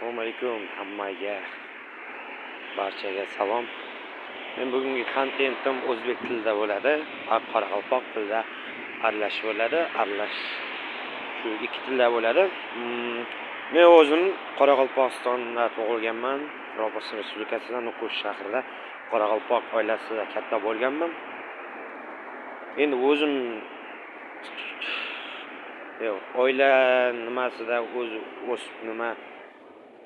Assalomu alaykum hammaga, barchaga salom. Men bugungi kontentim o'zbek tilida bo'ladi, qoraqalpoq tilida aralash bo'ladi. Shu ikki tilda bo'ladi. Men o'zim Qoraqalpog'istonda tug'ilganman. Qoraqalpog'iston Respublikasining Nukus shahrida Qoraqalpoq oilasida katta bo'lganman. Endi o'zim oila nimasida o'sib nima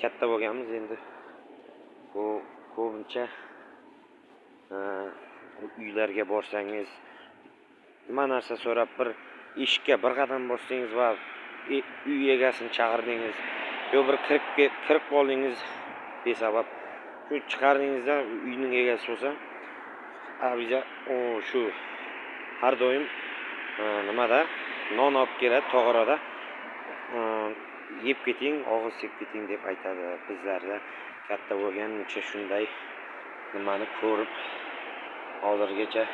katta bo'lganmiz. Endi ko'pincha uylarga borsangiz, nima narsa so'rab bir eshikka bir qadam bossangiz va uy egasini chaqirdingiz, yo bir kirib qoldingiz besabab, shu chiqardingizda uyning egasi bo'lsa, abiza shu har doim nimada non olib keladi, tog'orada yeb keting, og'iz yeb keting deb aytadi. Bizlarda katta bo'lgancha shunday nimani ko'rib, hozirgacha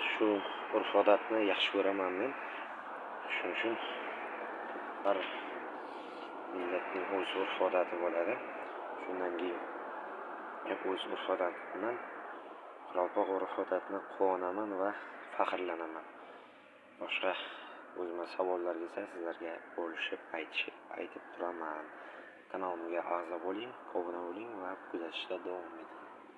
shu urf-odatni yaxshi ko'raman men. Shuning uchun har millatning o'z urf-odati bo'ladi. Shundan keyin o'z urf-odat bilan Qoraqalpoq urf-odatini quvonaman va faxrlanaman. Boshqa o'zimga savollar kelsa, sizlarga bo'lishib aytib turaman. Kanalimga a'zo bo'ling, obuna bo'ling va kuzatishda davom eting.